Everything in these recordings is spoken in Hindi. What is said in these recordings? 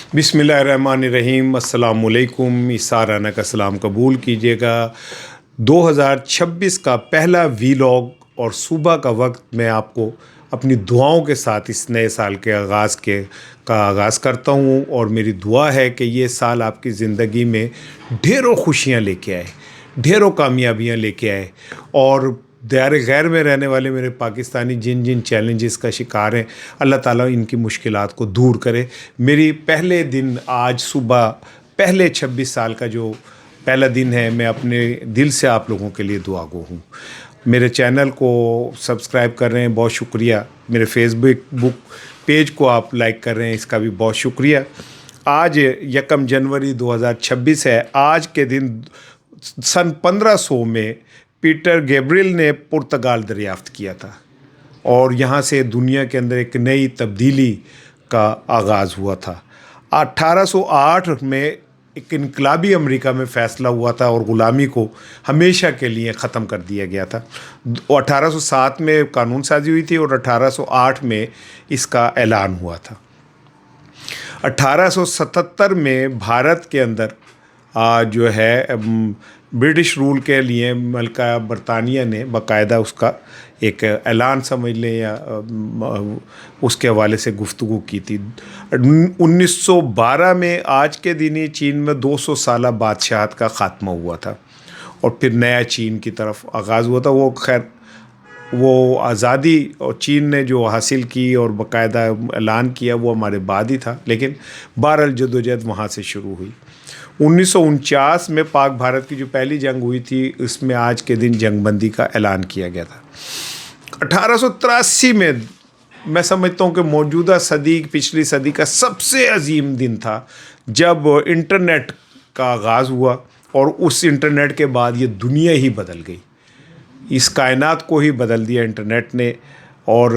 बिस्मिल्लाहिर्रहमानिर्रहीम। अस्सलामुअलैकुम। इसा राना का सलाम कबूल कीजिएगा। 2026 का पहला वीलॉग और सुबह का वक्त मैं आपको अपनी दुआओं के साथ इस नए साल के आगाज़ करता हूँ और मेरी दुआ है कि ये साल आपकी ज़िंदगी में ढेरों खुशियाँ लेके आए, ढेरों कामयाबियाँ लेके आए और दायरे गैर में रहने वाले मेरे पाकिस्तानी जिन जिन चैलेंजेस का शिकार हैं, अल्लाह ताला इनकी मुश्किलात को दूर करे। मेरी पहले दिन आज सुबह पहले 26 साल का जो पहला दिन है, मैं अपने दिल से आप लोगों के लिए दुआ गो हूँ। मेरे चैनल को सब्सक्राइब कर रहे हैं, बहुत शुक्रिया। मेरे फेसबुक पेज को आप लाइक कर रहे हैं, इसका भी बहुत शुक्रिया। आज 1 जनवरी 2026 है। आज के दिन सन 1500 में पीटर गैब्रियल ने पुर्तगाल दरियाफ्त किया था और यहाँ से दुनिया के अंदर एक नई तब्दीली का आगाज़ हुआ था। 1808 में एक इनकलाबी अमेरिका में फ़ैसला हुआ था और ग़ुलामी को हमेशा के लिए ख़त्म कर दिया गया था। 1807 में कानून साजी हुई थी और 1808 में इसका ऐलान हुआ था। 1877 में भारत के अंदर जो है ब्रिटिश रूल के लिए मलका बरतानिया ने बाकायदा उसका एक ऐलान समझ लें या उसके हवाले से गुफ्तगू की थी। 1912 में आज के दिन ही चीन में 200 साला बादशाहत का ख़ात्मा हुआ था और फिर नया चीन की तरफ आगाज़ हुआ था। वो खैर वो आज़ादी और चीन ने जो हासिल की और बाकायदा ऐलान किया वो हमारे बाद ही था, लेकिन बहरहाल जद्दोजहद वहाँ से शुरू हुई। 1949 में पाक भारत की जो पहली जंग हुई थी, उसमें आज के दिन जंगबंदी का ऐलान किया गया था। 1883 में मैं समझता हूँ कि मौजूदा सदी, पिछली सदी का सबसे अजीम दिन था जब इंटरनेट का आगाज़ हुआ और उस इंटरनेट के बाद ये दुनिया ही बदल गई। इस कायनात को ही बदल दिया इंटरनेट ने और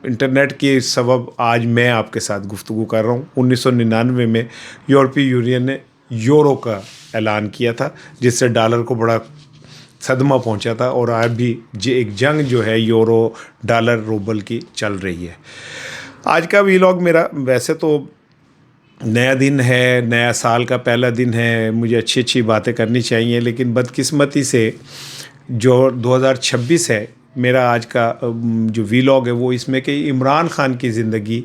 इंटरनेट के सबब आज मैं आपके साथ गुफ्तगू कर रहा हूँ। 1999 में यूरोपीय यूनियन ने यूरो का ऐलान किया था, जिससे डॉलर को बड़ा सदमा पहुंचा था और आज भी एक जंग जो है यूरो डॉलर रूबल की चल रही है। आज का वीलॉग मेरा वैसे तो नया दिन है, नया साल का पहला दिन है, मुझे अच्छी अच्छी बातें करनी चाहिए, लेकिन बदकिस्मती से जो 2026 है मेरा आज का जो वीलॉग है वो इसमें कि इमरान खान की ज़िंदगी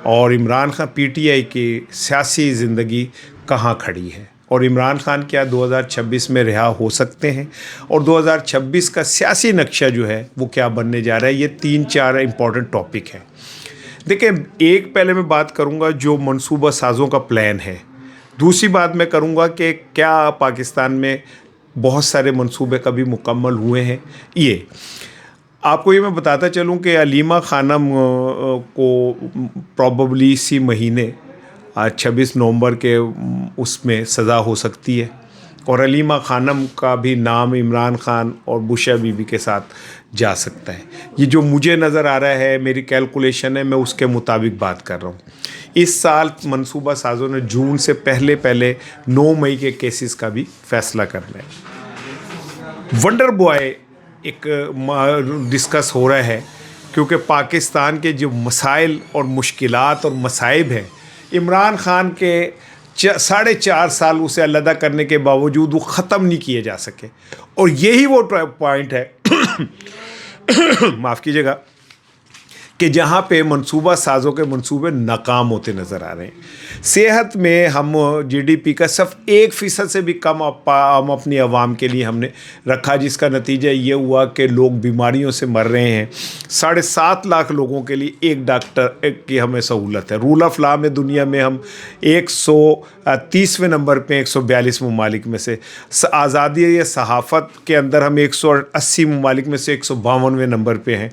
और इमरान खान पीटीआई की सियासी ज़िंदगी कहाँ खड़ी है और इमरान खान क्या 2026 में रिहा हो सकते हैं और 2026 का सियासी नक्शा जो है वो क्या बनने जा रहा है। ये 3-4 इम्पॉर्टेंट टॉपिक हैं। देखिए, एक पहले मैं बात करूँगा जो मनसूबा साज़ों का प्लान है। दूसरी बात मैं करूँगा कि क्या पाकिस्तान में बहुत सारे मंसूबे कभी मुकम्मल हुए हैं। ये आपको ये मैं बताता चलूँ कि अलीमा खानम को प्रॉबली इसी महीने 26 नवंबर के उसमें सज़ा हो सकती है और अलीमा खानम का भी नाम इमरान खान और बुशा बीबी के साथ जा सकता है। ये जो मुझे नज़र आ रहा है, मेरी कैलकुलेशन है, मैं उसके मुताबिक बात कर रहा हूँ। इस साल मंसूबा साज़ों ने जून से पहले 9 मई के केसेस का भी फैसला करना है। वंडर बॉय एक डिस्कस हो रहा है क्योंकि पाकिस्तान के जो मसाइल और मुश्किलात और मसाइब हैं, इमरान खान के 4.5 साल उसे अलहदा करने के बावजूद वो ख़त्म नहीं किए जा सके और यही वो पॉइंट है माफ़ कीजिएगा कि जहाँ पे मंसूबा साज़ों के मंसूबे नाकाम होते नज़र आ रहे हैं। सेहत में हम जीडीपी का सिर्फ 1% से भी कम हम अपनी आवाम के लिए हमने रखा, जिसका नतीजा ये हुआ कि लोग बीमारियों से मर रहे हैं। 7.5 लाख लोगों के लिए एक डॉक्टर की हमें सहूलत है। रूल ऑफ लॉ में दुनिया में हम 130वें नंबर पे 142 ममालिक में से, आज़ादी या सहाफ़त के अंदर हम 180 ममालिक में से 152वें नंबर पे हैं।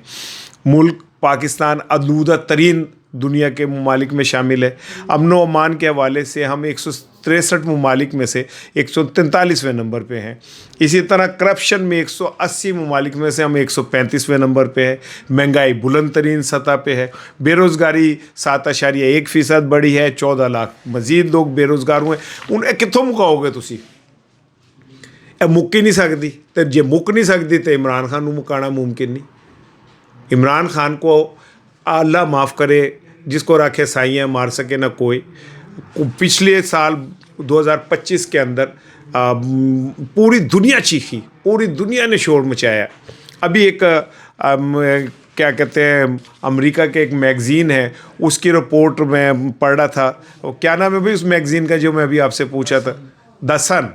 मुल्क पाकिस्तान आलूदा तरीन दुनिया के ममालिक में शामिल है। अमन व अमान के हवाले से हम 163 ममालिक में से 143वें नंबर पे हैं। इसी तरह करप्शन में 180 ममालिक में से हम 135वें नंबर पे है। महंगाई बुलंद तरीन सतह पे है। बेरोज़गारी 7.1% बढ़ी है। 14 लाख मज़ीद लोग बेरोज़गार हुए। उन्हें कितों मुकाओगे तुसी? मुक ही नहीं सकती, तो जे मुक नहीं सकती तो इमरान खान मुकाना मुमकिन नहीं। इमरान खान को अल्लाह माफ़ करे, जिसको रखे साइयाँ मार सके ना कोई। पिछले साल 2025 के अंदर पूरी दुनिया चीखी, पूरी दुनिया ने शोर मचाया। अभी एक क्या कहते हैं, अमेरिका के एक मैगज़ीन है, उसकी रिपोर्ट मैं पढ़ रहा था। क्या नाम है भाई उस मैगज़ीन का जो मैं अभी आपसे पूछा था? द सन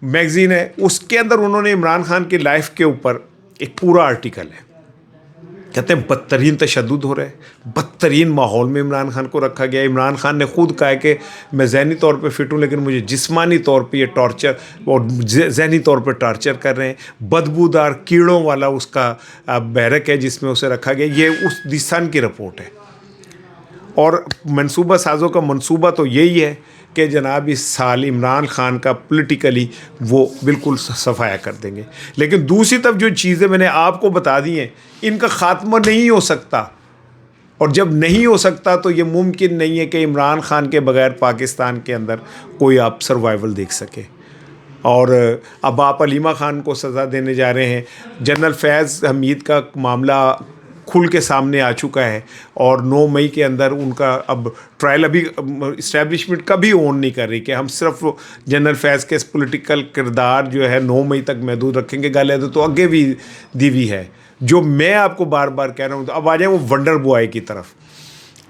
मैगज़ीन है। उसके अंदर उन्होंने इमरान खान की लाइफ के ऊपर एक पूरा आर्टिकल है। कहते हैं बदतरीन तशद्दुद हो रहा है, बदतरीन माहौल में इमरान खान को रखा गया। इमरान खान ने खुद कहा है कि मैं ज़हनी तौर पे फिट हूँ, लेकिन मुझे जिस्मानी तौर पे ये टॉर्चर और ज़हनी तौर पे टॉर्चर कर रहे हैं। बदबूदार कीड़ों वाला उसका बैरक है जिसमें उसे रखा गया। ये उस द सन की रिपोर्ट है। और मनसूबा साज़ों का मनसूबा तो यही है कि जनाब इस साल इमरान खान का पॉलिटिकली वो बिल्कुल सफाया कर देंगे। लेकिन दूसरी तरफ जो चीज़ें मैंने आपको बता दी हैं, इनका ख़ात्मा नहीं हो सकता। और जब नहीं हो सकता तो ये मुमकिन नहीं है कि इमरान खान के बगैर पाकिस्तान के अंदर कोई आप सर्वाइवल देख सके। और अब आप अलीमा खान को सज़ा देने जा रहे हैं। जनरल फैज़ हमीद का मामला खुल के सामने आ चुका है और 9 मई के अंदर उनका अब ट्रायल अभी इस्टेब्लिशमेंट कभी ऑन नहीं कर रही कि हम सिर्फ जनरल फैज़ के पॉलिटिकल किरदार जो है 9 मई तक महदूद रखेंगे। गाले तो आगे भी दीवी है। जो मैं आपको बार बार कह रहा हूँ, तो अब आ जाए वो वंडर बॉय की तरफ।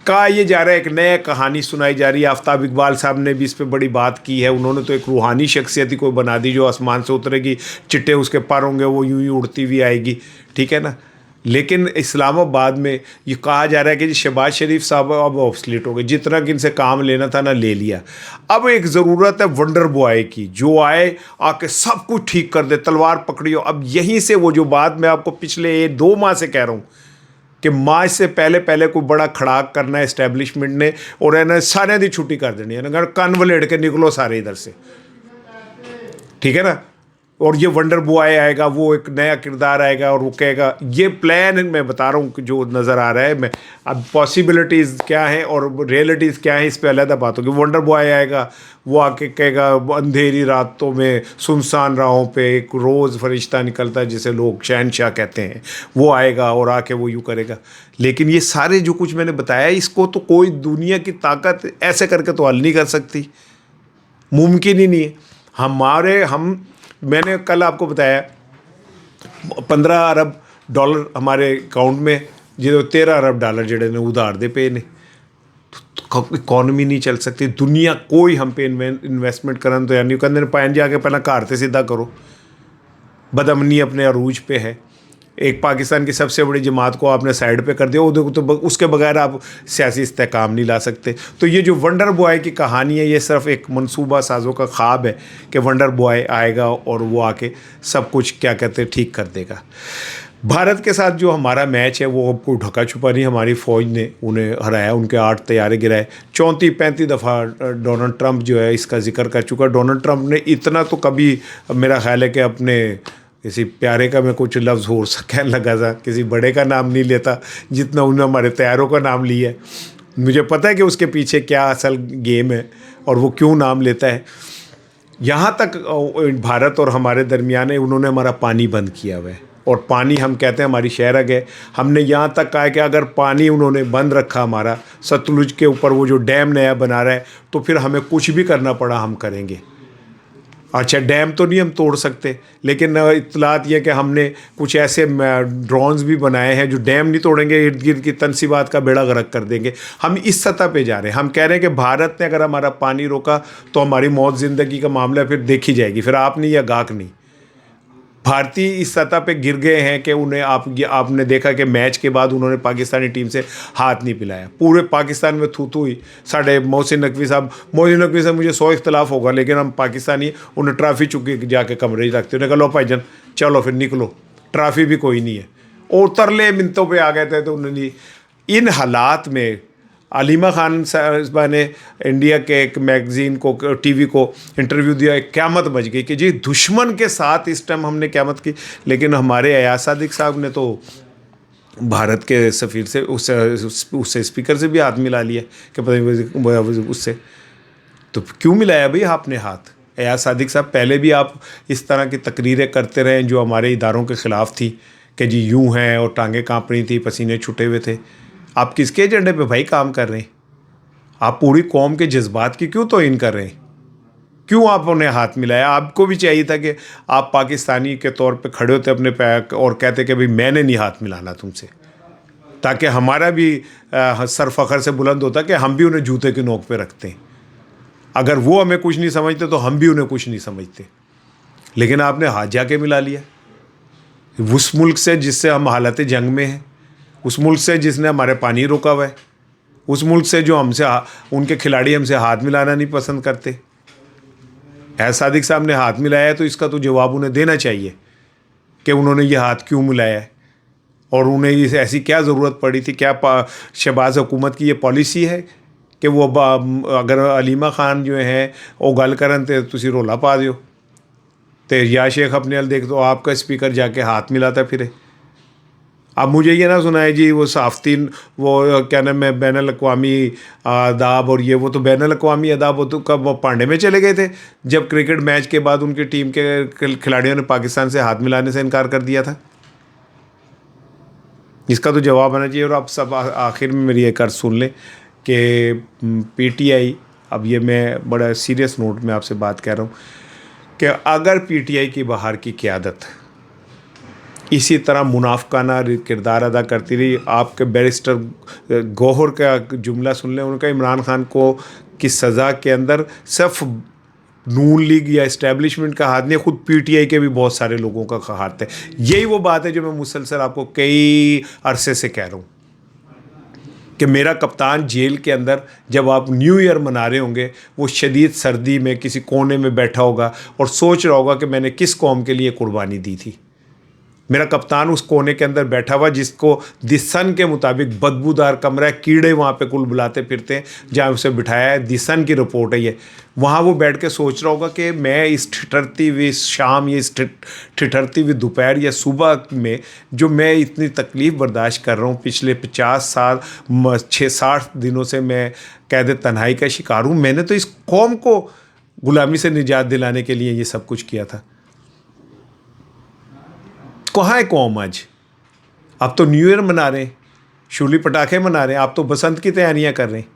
कहा ये जा रहा है, एक नया कहानी सुनाई जा रही है। आफ्ताब इकबाल साहब ने भी इस पर बड़ी बात की है। उन्होंने तो एक रूहानी शख्सियत ही कोई बना दी जो आसमान से उतरेगी, चिट्टे उसके पर होंगे, वो यूं ही उड़ती हुई आएगी, ठीक है ना। लेकिन इस्लामाबाद में ये कहा जा रहा है कि शहबाज शरीफ साहब अब ऑब्सलीट हो गए, जितना कि इनसे काम लेना था ना ले लिया। अब एक ज़रूरत है वंडर बॉय की, जो आए आके सब कुछ ठीक कर दे, तलवार पकड़ियो। अब यहीं से वो जो बात मैं आपको पिछले 2 माह से कह रहा हूँ कि मार्च से पहले कोई बड़ा खड़ाक करना है इस्टेब्लिशमेंट ने, और है सारे दी छुट्टी कर देनी है, कन वलेड़ के निकलो सारे इधर से, ठीक है ना। और ये वंडर बॉय आएगा, वो एक नया किरदार आएगा और वो कहेगा, ये प्लान मैं बता रहा हूँ कि जो नज़र आ रहा है। मैं अब पॉसिबिलिटीज़ क्या हैं और रियलिटीज़ क्या हैं इस पे अलग बात होगी। वंडर बॉय आएगा, वो आके कहेगा अंधेरी रातों में सुनसान राहों पे एक रोज़ फरिश्ता निकलता है जिसे लोग शहनशाह कहते हैं, वो आएगा और आके वो यूँ करेगा। लेकिन ये सारे जो कुछ मैंने बताया, इसको तो कोई दुनिया की ताकत ऐसे करके तो हल नहीं कर सकती, मुमकिन ही नहीं है। मैंने कल आपको बताया 15 अरब डॉलर हमारे अकाउंट में, जो 13 अरब डॉलर जड़े ने उधार दे पे ने, इकॉनमी नहीं चल सकती। दुनिया कोई हम पे इन्वेस्टमेंट करन तो यानी कहते पाइन जाके पहला घर से सीधा करो। बदअमनी अपने अरूज पे है। एक पाकिस्तान की सबसे बड़ी जमात को आपने साइड पे कर दिया, तो उसके बगैर आप सियासी इस्तेहकाम नहीं ला सकते। तो ये जो वंडर बॉय की कहानी है, ये सिर्फ एक मनसूबा साज़ों का ख्वाब है कि वंडर बॉय आएगा और वो आके सब कुछ क्या कहते हैं ठीक कर देगा। भारत के साथ जो हमारा मैच है वो अब कोई ढका छुपा नहीं। हमारी फ़ौज ने उन्हें हराया, उनके 8 तैयारे गिराए। 34-35 दफ़ा डोनाल्ड ट्रंप जो है इसका जिक्र कर चुका। डोनाल्ड ट्रंप ने इतना तो कभी, मेरा ख्याल है कि अपने किसी प्यारे का मैं कुछ लफ्ज़ हो कहने लगा था, किसी बड़े का नाम नहीं लेता जितना उन्होंने हमारे तैयारों का नाम लिया है। मुझे पता है कि उसके पीछे क्या असल गेम है और वो क्यों नाम लेता है। यहाँ तक भारत और हमारे दरमियान है, उन्होंने हमारा पानी बंद किया हुआ है। और पानी हम कहते हैं हमारी शहरग है। हमने यहाँ तक कहा है कि अगर पानी उन्होंने बंद रखा हमारा सतलुज के ऊपर, वो जो डैम नया बना रहा है, तो फिर हमें कुछ भी करना पड़ा हम करेंगे। अच्छा, डैम तो नहीं हम तोड़ सकते, लेकिन इत्तलात ये कि हमने कुछ ऐसे ड्रोन्स भी बनाए हैं जो डैम नहीं तोड़ेंगे, इर्द गिर्द की तनसीबात का बेड़ा गर्क कर देंगे। हम इस सतह पे जा रहे हैं। हम कह रहे हैं कि भारत ने अगर हमारा पानी रोका तो हमारी मौत ज़िंदगी का मामला फिर देखी जाएगी, फिर आप नहीं या गाक नहीं। भारतीय इस सतह पे गिर गए हैं कि उन्हें आपने देखा कि मैच के बाद उन्होंने पाकिस्तानी टीम से हाथ नहीं पिलाया। पूरे पाकिस्तान में थू थू हुई। साढ़े मोहसिन नकवी साहब मुझे 100 इख्तलाफ होगा, लेकिन हम पाकिस्तानी उन्हें ट्रॉफी चुकी जाके कमरे रखते। उन्हें कहा लो भाईजान चलो फिर निकलो, ट्रॉफी भी कोई नहीं है। और तरले मिनटों पर आ गए थे। तो उन्होंने इन हालात में अलीमा खान साहबा ने इंडिया के एक मैगज़ीन को, टीवी को इंटरव्यू दिया। एक क़यामत बच गई कि जी दुश्मन के साथ इस टाइम हमने क़यामत की। लेकिन हमारे अयाज सादिक साहब ने तो भारत के सफ़ीर से उससे स्पीकर से भी हाथ मिला लिया कि पता नहीं उससे तो क्यों मिलाया भाई आपने हाथ। अयाज सादिक साहब, पहले भी आप इस तरह की तकरीरें करते रहे जो हमारे इदारों के ख़िलाफ़ थी कि जी यूँ हैं और टांगें काँप रही थी, पसीने छूटे हुए थे। आप किसके एजेंडे पे भाई काम कर रहे हैं? आप पूरी कौम के जज्बात की क्यों तौहीन कर रहे हैं? क्यों आप उन्हें हाथ मिलाया? आपको भी चाहिए था कि आप पाकिस्तानी के तौर पे खड़े होते अपने पैर और कहते कि भाई मैंने नहीं हाथ मिलाना तुमसे, ताकि हमारा भी सर फ़ख्र से बुलंद होता कि हम भी उन्हें जूते की नोक पे रखते हैं। अगर वो हमें कुछ नहीं समझते तो हम भी उन्हें कुछ नहीं समझते। लेकिन आपने हाथ जाके मिला लिया उस मुल्क से जिससे हम हालत जंग में हैं, उस मुल्क से जिसने हमारे पानी रोका हुआ है, उस मुल्क से जो हमसे उनके खिलाड़ी हमसे हाथ मिलाना नहीं पसंद करते। सादिक साहब ने हाथ मिलाया है तो इसका तो जवाब उन्हें देना चाहिए कि उन्होंने ये हाथ क्यों मिलाया है और उन्हें इसे ऐसी क्या ज़रूरत पड़ी थी। क्या शहबाज हुकूमत की ये पॉलिसी है कि वो अगर अलीमा खान जो हैं वो गल करन तो तुसी रोला पा दियो तो या शेख अपने अल देख दो आपका स्पीकर जाके हाथ मिलाता फिरे। अब मुझे ये ना सुनाए जी वो साफ्तीन वो क्या नाम है बैनुल अक़वामी आदाब और ये वो तो बैनुल अक़वामी आदाब वो तो कब वो पांडे में चले गए थे जब क्रिकेट मैच के बाद उनकी टीम के खिलाड़ियों ने पाकिस्तान से हाथ मिलाने से इनकार कर दिया था। इसका तो जवाब आना चाहिए। और आप सब आखिर में मेरी एक अर्ज़ सुन लें कि PTI, अब ये मैं बड़ा सीरियस नोट में आपसे बात कह रहा हूँ कि अगर PTI की बाहर की क़यादत इसी तरह मुनाफकाना किरदार अदा करती रही, आपके बैरिस्टर गौहर का जुमला सुन लें, उनका इमरान खान को की सज़ा के अंदर सिर्फ नून लीग या इस्टेब्लिशमेंट का हाथ नहीं, ख़ुद PTI के भी बहुत सारे लोगों का हाथ है। यही वो बात है जो मैं मुसलसल आपको कई अरसे से कह रहा हूँ कि मेरा कप्तान जेल के अंदर जब आप न्यू ईयर मना रहे होंगे वो शदीद सर्दी में किसी कोने में बैठा होगा और सोच रहा होगा कि मैंने किस कौम के लिए कुर्बानी दी थी। मेरा कप्तान उस कोने के अंदर बैठा हुआ जिसको द सन के मुताबिक बदबूदार कमरा है, कीड़े वहाँ पे कुल बुलाते फिरते हैं, जहाँ उसे बिठाया है, द सन की रिपोर्ट है ये। वहाँ वो बैठ के सोच रहा होगा कि मैं इस ठिठरती हुई शाम या इस ठिठरती हुई दोपहर या सुबह में जो मैं इतनी तकलीफ़ बर्दाश्त कर रहा हूँ, पिछले 50 साल 60 दिनों से मैं कैद तन्हाई का शिकार हूँ, मैंने तो इस कौम को ग़ुलामी से निजात दिलाने के लिए ये सब कुछ किया था। कहाँ है कौम आज? आप तो न्यू ईयर मना रहे हैं, शूली पटाखे मना रहे हैं, आप तो बसंत की तैयारियां कर रहे हैं।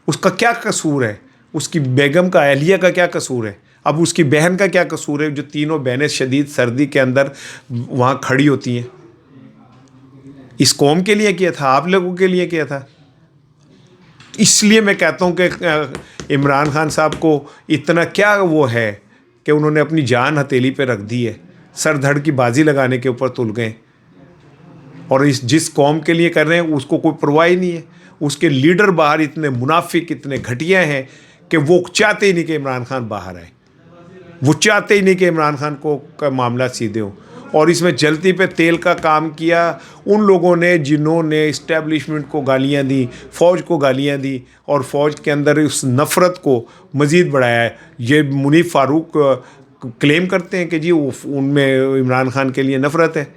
उसका क्या कसूर है? उसकी बेगम का, अहलिया का क्या कसूर है? अब उसकी बहन का क्या कसूर है जो तीनों बहनें शदीद सर्दी के अंदर वहाँ खड़ी होती हैं? इस कौम के लिए किया था, आप लोगों के लिए किया था। इसलिए मैं कहता हूँ कि इमरान खान साहब को इतना क्या वो है कि उन्होंने अपनी जान हथेली पे रख दी है, सर धड़ की बाजी लगाने के ऊपर तुल गए और इस जिस कौम के लिए कर रहे हैं उसको कोई परवाह ही नहीं है। उसके लीडर बाहर इतने मुनाफिक, इतने घटिया हैं कि वो चाहते ही नहीं कि इमरान खान बाहर आए, वो चाहते ही नहीं कि इमरान खान को का मामला सीधे हो। और इसमें जलती पे तेल का काम किया उन लोगों ने जिन्होंने इस्टेब्लिशमेंट को गालियां दी, फ़ौज को गालियां दी और फ़ौज के अंदर उस नफ़रत को मज़ीद बढ़ाया है। ये मुनीफ फ़ारूक क्लेम करते हैं कि जी उनमें इमरान खान के लिए नफ़रत है।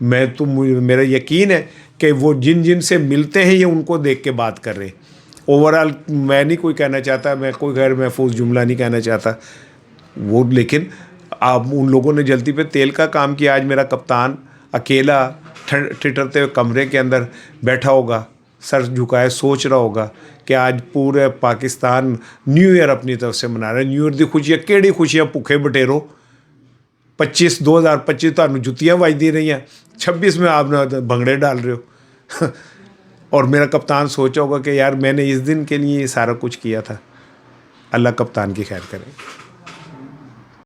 मेरा यकीन है कि वो जिन से मिलते हैं ये उनको देख के बात कर रहे हैं। ओवरऑल मैं नहीं कोई कहना चाहता, मैं कोई गैर महफूज जुमला नहीं कहना चाहता वो, लेकिन आप उन लोगों ने जल्दी पे तेल का काम किया। आज मेरा कप्तान अकेला ठिठरते हुए कमरे के अंदर बैठा होगा, सर झुकाए सोच रहा होगा कि आज पूरे पाकिस्तान न्यू ईयर अपनी तरफ से मना रहा है। न्यू ईयर की खुशियाँ केड़ी खुशियाँ भुखे बटेरो 2025 तो जुतियाँ वजदी रही हैं, 26 में आप भंगड़े डाल रहे हो और मेरा कप्तान सोचा होगा कि यार मैंने इस दिन के लिए ये सारा कुछ किया था। अल्लाह कप्तान की खैर करे।